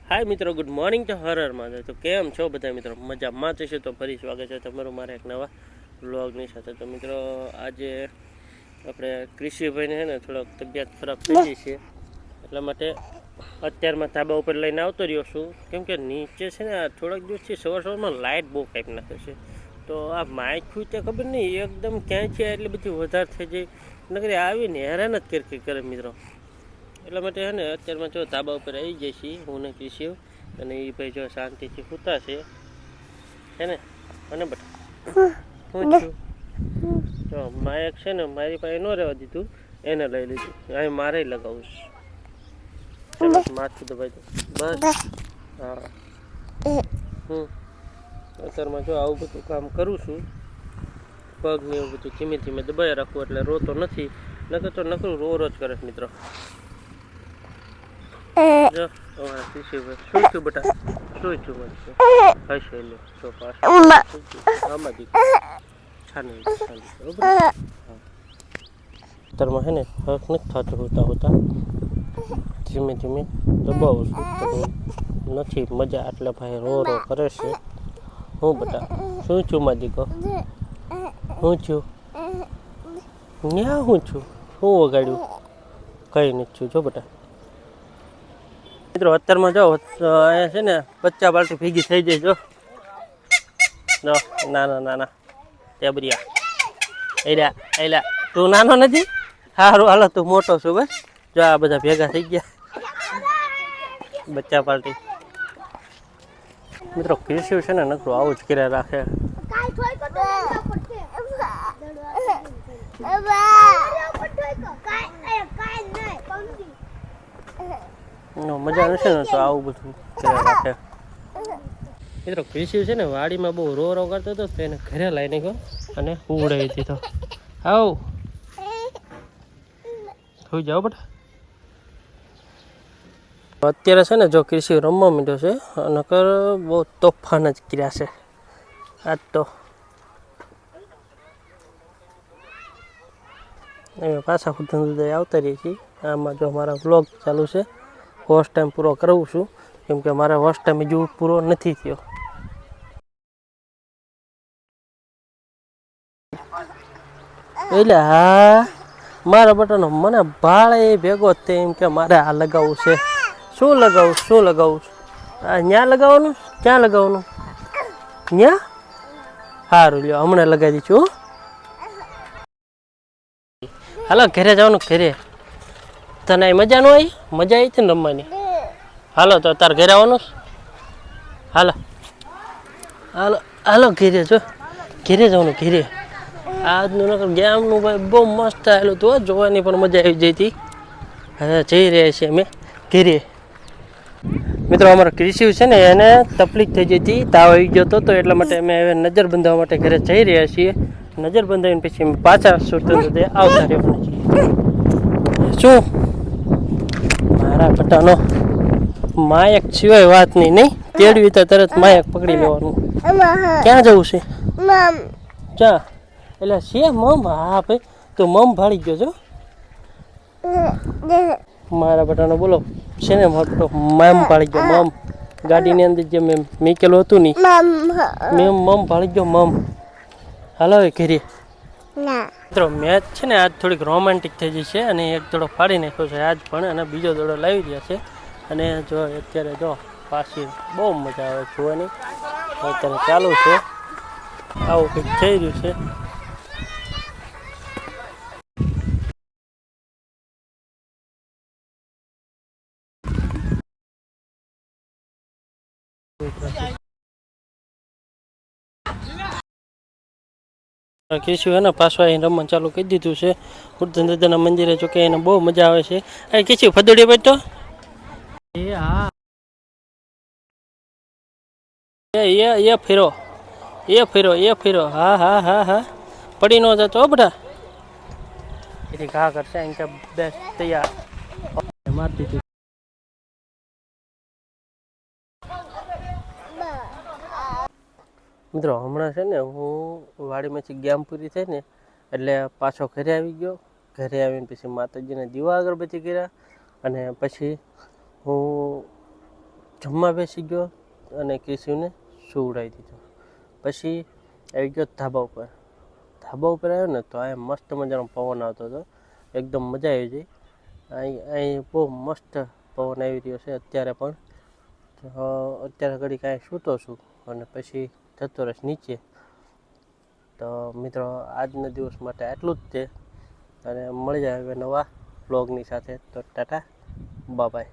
હાય મિત્રો, good morning તો હર માં તો કેમ છો બધા મિત્રો? મજામાં જશે તો ફરી સ્વાગત છે તમારું મારા એક નવા વ્લોગની સાથે. તો મિત્રો આજે આપણે કૃષિભાઈને છે ને થોડોક તબિયત ખરાબ થઈ ગઈ છે, એટલા માટે અત્યારમાં ધાબા ઉપર લઈને આવતો રહ્યો છું. કેમ કે નીચે છે ને આ થોડાક દિવસથી સવારમાં લાઇટ બહુ કાપી નાખે છે. તો આ માઇક ત્યાં ખબર નહીં એકદમ ક્યાંય છે એટલી બધી વધારે થઈ જાય, નકરી આવીને હેરાન જ કરે મિત્રો. એટલા માટે છે ને અત્યારમાં જો ધાબા ઉપર આવી જાય છીએ હું ને કૃષિ, અને એ ભાઈ જો શાંતિથી સૂતા છે ને. અને બટા હું છું જો માયક છે ને મારી પાસે ન રહેવા દીધું, એને લઈ લીધું. અહીં મારે લગાવું છું. ચાલો માથું દબાઈ દો બસ. હા અત્યારમાં જો આવું બધું કામ કરું છું. પગ ને એવું બધું ધીમે ધીમે દબાઈ રાખવું એટલે રોતો નથી, નકર તો નકરું રો જ કરે મિત્રો. જો અમારા કૃષિભાઈ શું છું બેટા, શું છું મારી હશે લે તો પાસ આમાં દીકરી છાની અત્યારમાં છે ને હક નથી થતું હોતા ધીમે ધીમે દબાવું છું. નથી મજા એટલે ભાઈ રો કરે છે. હું બેટા શું છું મારી દીકો, હું છું ન્યા હું છું, હું વગાડ્યું કઈ નથી છું. જો બેટા મિત્રો અત્યારમાં જો અહીંયા છે ને બચ્ચા બાલટી ભેગી થઈ જાય. જો નાના નાના ટેબરિયા એલા એલા તું નાનો નથી, સારું હાલો તું મોટો છું. બસ જો આ બધા ભેગા થઈ ગયા બચ્ચા પાલટી. મિત્રો કૃષિ છે ને નકરું આવું જ કર્યા રાખે. મજા નથી ને તો આવું બધું કર્યા રાખે. મિત્રો કૃષિ છે ને વાડીમાં બહુ રો કરતો હતો, તો એને ઘરે લાવીને ગયો અને ઉડાવી દીધો. આવ થઈ જાઓ બેટા. અત્યારે છે ને જો કૃષિ રમવા માંડ્યો છે, નકર બહુ તોફાન જ કર્યા છે આજ તો. અમે પાછા સુધી આવતા રહીએ છીએ. આમાં જો મારા વ્લોગ ચાલુ છે, વોચ ટાઈમ પૂરો કરાવું છું, કેમ કે મારા વોચ ટાઈમ હજુ પૂરો નથી થયો. એટલે હા મારા બટનો મને ભાળે ભેગો જ એમ કે મારે આ લગાવવું છે. શું લગાવું શું લગાવું? આ ન્યા લગાવવાનું, ક્યાં લગાવવાનું? ન્યા સારું લ્યો હમણાં લગાવી દઈશું. હાલો ઘરે જવાનું, ઘરે તને મજા ન આવી? મજા આવી હતી ને રમવાની? હાલો તો તાર ઘરે આવવાનું. હાલો હાલો હાલો ઘેરે, જો ઘેરે જવાનું ઘેરે. આજનું નકર ગેમનું ભાઈ બહુ મસ્ત આવેલું હતું, જોવાની પણ મજા આવી જઈ હતી. હવે જઈ રહ્યા છીએ અમે ઘેરે. મિત્રો અમારો કૃષિ છે ને એને તકલીફ થઈ જઈ હતી, તાવ આવી ગયો હતો, તો એટલા માટે અમે હવે નજર બંધાવવા માટે ઘરે જઈ રહ્યા છીએ. નજર બંધાવીને પછી અમે પાછા સુરત આવતા રહેવાના છીએ. શું મારા પટાનો માયક સિવાય વાત નહીં તેડવી તો તરત માયક પકડી લેવાનું. ક્યાં જવું છે? ક્યાં? એટલે છે મમ. હા ભાઈ તો મમ ભાળી ગયો છો મારા બટાનો. બોલો છે ને મોટો મમ ભાળી ગયો. મમ ગાડીની અંદર જે મેં મેકેલું હતું ને મેં મમ ભાળી ગયો મમ. હાલો હવે ઘરે. મિત્રો મેચ છે ને આજ થોડીક રોમેન્ટિક થઈ ગઈ છે, અને એક દડો ફાડી નાખ્યો છે આજ પણ, અને બીજો દડો લાવી રહ્યા છે. અને જો અત્યારે જો પાછી બહુ મજા આવે જોવાની. અત્યારે ચાલુ છે, આવું કંઈક થઈ રહ્યું છે. કેશુ હે ને પાછું અહીં રમવાનું ચાલુ કરી દીધું છે ઉર્ધન દાદાના મંદિરે. જો કે એને બહુ મજા આવે છે. એ કેશુ ફદોડી બેઠો. એ હા એ ફેરો એ ફેરો. હા હા હા હા પડી ન જતો બધા. એથી ઘા કરશે એમ કે બેસ તૈયાર મારી દીધું. મિત્રો હમણાં છે ને હું વાડીમાંથી ગેમ પૂરી થઈ ને એટલે પાછો ઘરે આવી ગયો. ઘરે આવીને પછી માતાજીને દીવા અગરબત્તી કર્યા, અને પછી હું જમવા બેસી ગયો અને કેશવને સુવડાવી દીધો. પછી આવી ગયો ધાબા ઉપર. ધાબા ઉપર આવ્યો ને તો આ મસ્ત મજાનો પવન આવતો હતો, એકદમ મજા આવી ગઈ. અહીં બહુ મસ્ત પવન આવી રહ્યો છે અત્યારે પણ. અત્યારે ઘડી કાંઈ સૂતો છું અને પછી જતો રહીશ નીચે. તો મિત્રો આજના દિવસ માટે આટલું જ છે અને મળી જાય હવે નવા બ્લોગની સાથે. તો ટાટા બાય.